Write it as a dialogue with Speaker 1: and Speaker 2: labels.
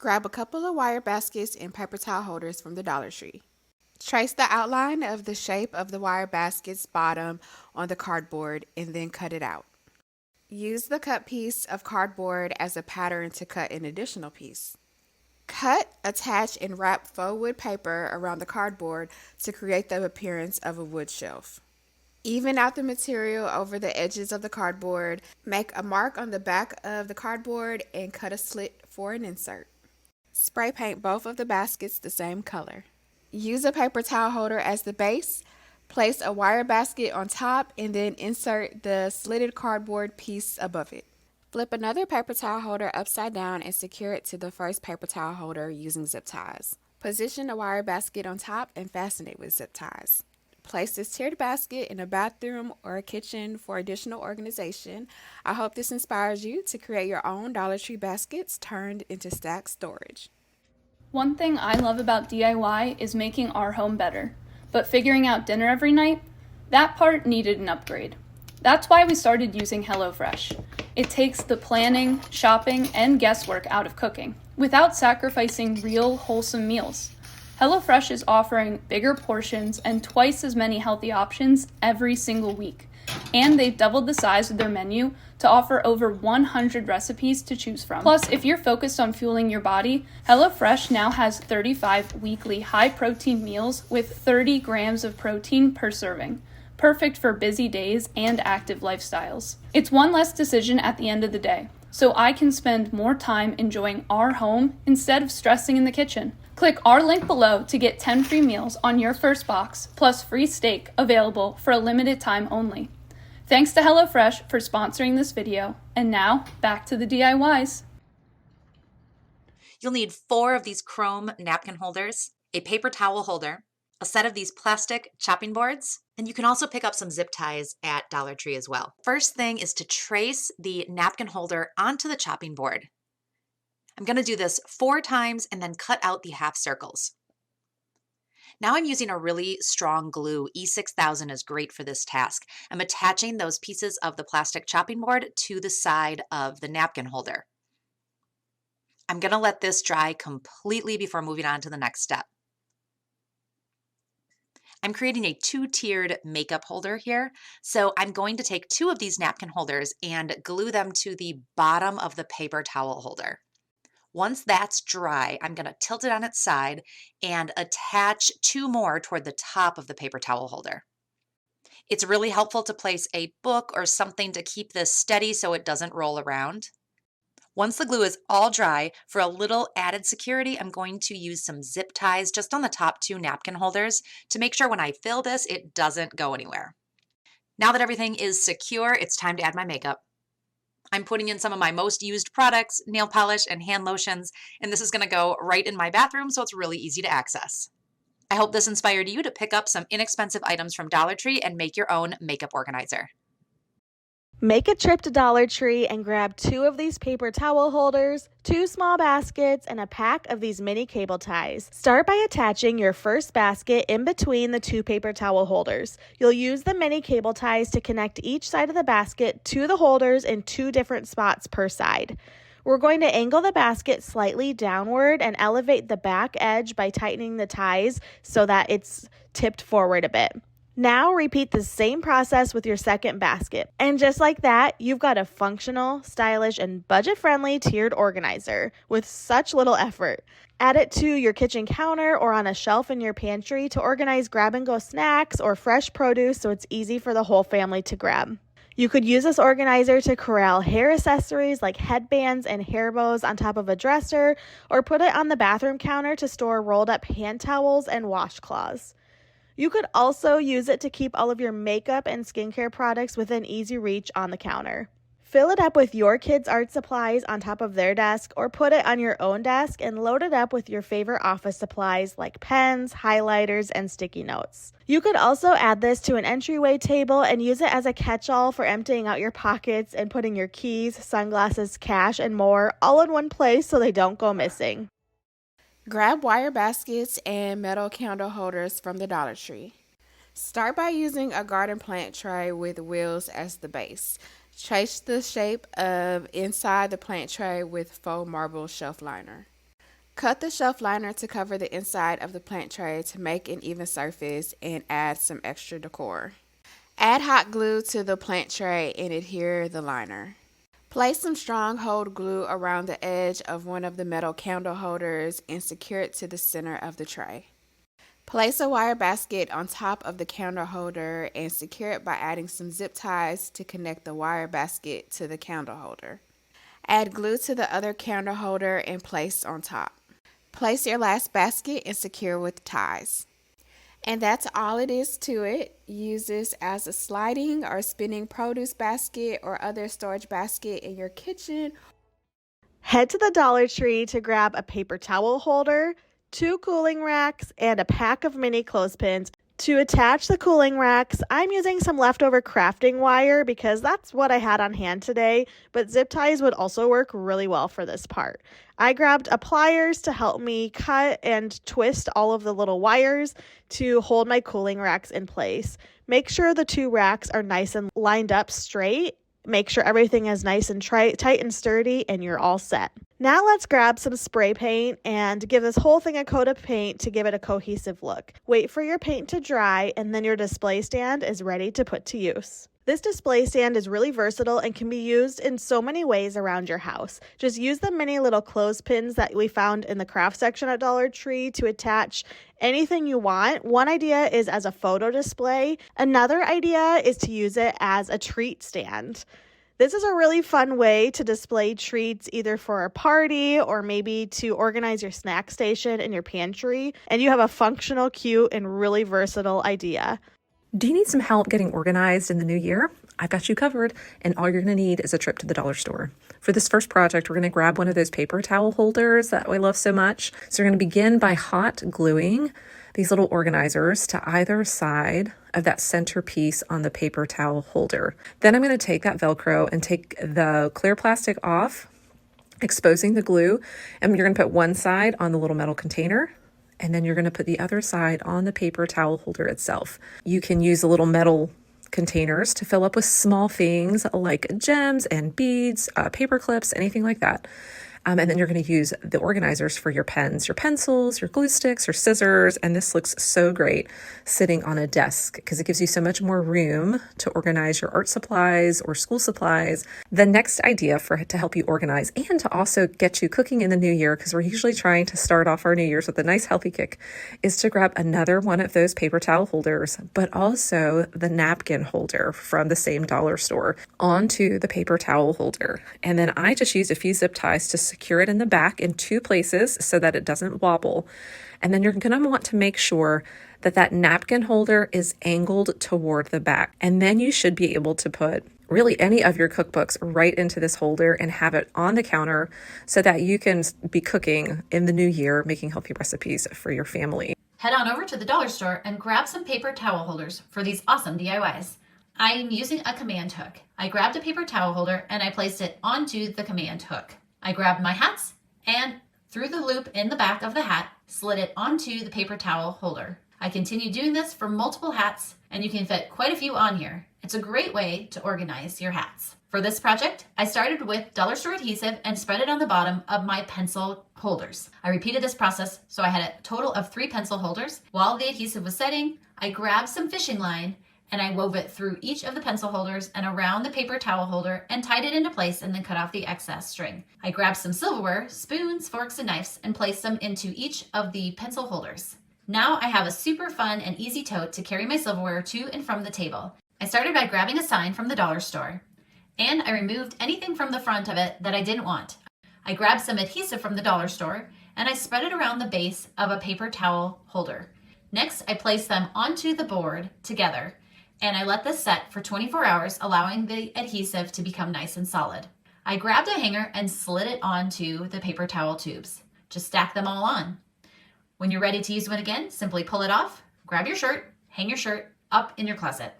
Speaker 1: Grab a couple of wire baskets and paper towel holders from the Dollar Tree. Trace the outline of the shape of the wire basket's bottom on the cardboard and then cut it out. Use the cut piece of cardboard as a pattern to cut an additional piece. Cut, attach, and wrap faux wood paper around the cardboard to create the appearance of a wood shelf. Even out the material over the edges of the cardboard. Make a mark on the back of the cardboard and cut a slit for an insert. Spray paint both of the baskets the same color. Use a paper towel holder as the base. Place a wire basket on top and then insert the slitted cardboard piece above it. Flip another paper towel holder upside down and secure it to the first paper towel holder using zip ties. Position a wire basket on top and fasten it with zip ties. Place this tiered basket in a bathroom or a kitchen for additional organization. I hope this inspires you to create your own Dollar Tree baskets turned into stacked storage.
Speaker 2: One thing I love about DIY is making our home better, but figuring out dinner every night, that part needed an upgrade. That's why we started using HelloFresh. It takes the planning, shopping, and guesswork out of cooking, without sacrificing real, wholesome meals. HelloFresh is offering bigger portions and twice as many healthy options every single week. And they've doubled the size of their menu to offer over 100 recipes to choose from. Plus, if you're focused on fueling your body, HelloFresh now has 35 weekly high-protein meals with 30 grams of protein per serving. Perfect for busy days and active lifestyles. It's one less decision at the end of the day, so I can spend more time enjoying our home instead of stressing in the kitchen. Click our link below to get 10 free meals on your first box, plus free steak available for a limited time only. Thanks to HelloFresh for sponsoring this video, and now back to the DIYs.
Speaker 3: You'll need 4 of these chrome napkin holders, a paper towel holder, a set of these plastic chopping boards, and you can also pick up some zip ties at Dollar Tree as well. First thing is to trace the napkin holder onto the chopping board. I'm going to do this 4 times and then cut out the half circles. Now I'm using a really strong glue. E6000 is great for this task. I'm attaching those pieces of the plastic chopping board to the side of the napkin holder. I'm going to let this dry completely before moving on to the next step. I'm creating a 2-tiered makeup holder here. So I'm going to take 2 of these napkin holders and glue them to the bottom of the paper towel holder. Once that's dry, I'm going to tilt it on its side and attach 2 more toward the top of the paper towel holder. It's really helpful to place a book or something to keep this steady so it doesn't roll around. Once the glue is all dry, for a little added security, I'm going to use some zip ties just on the top 2 napkin holders to make sure when I fill this, it doesn't go anywhere. Now that everything is secure, it's time to add my makeup. I'm putting in some of my most used products, nail polish and hand lotions, and this is going to go right in my bathroom, so it's really easy to access. I hope this inspired you to pick up some inexpensive items from Dollar Tree and make your own makeup organizer.
Speaker 4: Make a trip to Dollar Tree and grab 2 of these paper towel holders, 2 small baskets, and a pack of these mini cable ties. Start by attaching your first basket in between the 2 paper towel holders. You'll use the mini cable ties to connect each side of the basket to the holders in 2 different spots per side. We're going to angle the basket slightly downward and elevate the back edge by tightening the ties so that it's tipped forward a bit. Now repeat the same process with your second basket. And just like that, you've got a functional, stylish, and budget-friendly tiered organizer with such little effort. Add it to your kitchen counter or on a shelf in your pantry to organize grab-and-go snacks or fresh produce so it's easy for the whole family to grab. You could use this organizer to corral hair accessories like headbands and hair bows on top of a dresser, or put it on the bathroom counter to store rolled-up hand towels and washcloths. You could also use it to keep all of your makeup and skincare products within easy reach on the counter. Fill it up with your kids' art supplies on top of their desk, or put it on your own desk and load it up with your favorite office supplies like pens, highlighters, and sticky notes. You could also add this to an entryway table and use it as a catch-all for emptying out your pockets and putting your keys, sunglasses, cash, and more all in one place so they don't go missing.
Speaker 1: Grab wire baskets and metal candle holders from the Dollar Tree. Start by using a garden plant tray with wheels as the base. Trace the shape of inside the plant tray with faux marble shelf liner. Cut the shelf liner to cover the inside of the plant tray to make an even surface and add some extra decor. Add hot glue to the plant tray and adhere the liner. Place some strong hold glue around the edge of one of the metal candle holders and secure it to the center of the tray. Place a wire basket on top of the candle holder and secure it by adding some zip ties to connect the wire basket to the candle holder. Add glue to the other candle holder and place on top. Place your last basket and secure with ties. And that's all it is to it. Use this as a sliding or spinning produce basket or other storage basket in your kitchen.
Speaker 4: Head to the Dollar Tree to grab a paper towel holder, 2 cooling racks, and a pack of mini clothespins. To attach the cooling racks, I'm using some leftover crafting wire because that's what I had on hand today, but zip ties would also work really well for this part. I grabbed a pliers to help me cut and twist all of the little wires to hold my cooling racks in place. Make sure the 2 racks are nice and lined up straight. Make sure everything is nice and tight and sturdy, and you're all set. Now let's grab some spray paint and give this whole thing a coat of paint to give it a cohesive look. Wait for your paint to dry, and then your display stand is ready to put to use. This display stand is really versatile and can be used in so many ways around your house. Just use the mini little clothespins that we found in the craft section at Dollar Tree to attach anything you want. One idea is as a photo display. Another idea is to use it as a treat stand. This is a really fun way to display treats either for a party or maybe to organize your snack station in your pantry, and you have a functional, cute, and really versatile idea.
Speaker 5: Do you need some help getting organized in the new year? I've got you covered, and all you're going to need is a trip to the dollar store. For this first project, we're going to grab one of those paper towel holders that we love so much. So we're going to begin by hot gluing these little organizers to either side of that center piece on the paper towel holder. Then I'm going to take that Velcro and take the clear plastic off, exposing the glue, and you're going to put one side on the little metal container, and then you're going to put the other side on the paper towel holder itself. You can use the little metal containers to fill up with small things like gems and beads, paper clips, anything like that. And then you're going to use the organizers for your pens, your pencils, your glue sticks, your scissors. And this looks so great sitting on a desk because it gives you so much more room to organize your art supplies or school supplies. The next idea to help you organize and to also get you cooking in the new year, because we're usually trying to start off our new year's with a nice healthy kick, is to grab another one of those paper towel holders, but also the napkin holder from the same dollar store onto the paper towel holder. And then I just use a few zip ties to secure it in the back in 2 places so that it doesn't wobble. And then you're going to want to make sure that that napkin holder is angled toward the back. And then you should be able to put really any of your cookbooks right into this holder and have it on the counter so that you can be cooking in the new year, making healthy recipes for your family.
Speaker 6: Head on over to the dollar store and grab some paper towel holders for these awesome DIYs. I'm using a command hook. I grabbed a paper towel holder and I placed it onto the command hook. I grabbed my hats and through the loop in the back of the hat, slid it onto the paper towel holder. I continue doing this for multiple hats, and you can fit quite a few on here. It's a great way to organize your hats. For this project, I started with dollar store adhesive and spread it on the bottom of my pencil holders. I repeated this process, so I had a total of 3 pencil holders. While the adhesive was setting, I grabbed some fishing line and I wove it through each of the pencil holders and around the paper towel holder and tied it into place and then cut off the excess string. I grabbed some silverware, spoons, forks, and knives and placed them into each of the pencil holders. Now I have a super fun and easy tote to carry my silverware to and from the table. I started by grabbing a sign from the dollar store, and I removed anything from the front of it that I didn't want. I grabbed some adhesive from the dollar store and I spread it around the base of a paper towel holder. Next, I placed them onto the board together, and I let this set for 24 hours, allowing the adhesive to become nice and solid. I grabbed a hanger and slid it onto the paper towel tubes. Just stack them all on. When you're ready to use one again, simply pull it off, grab your shirt, hang your shirt up in your closet.